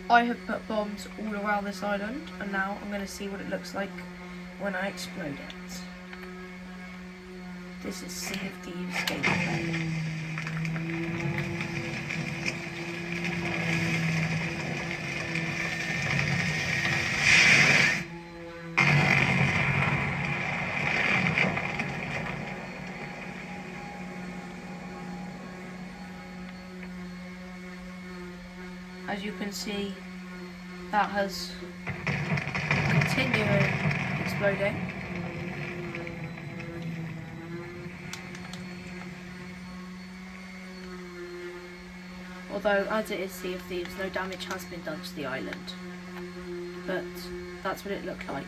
I have put bombs all around this island, and now I'm going to see what it looks like when I explode it. This is Sea of Thieves gameplay. As you can see, that has continued exploding. Although, as it is Sea of Thieves, no damage has been done to the island. But that's what it looked like.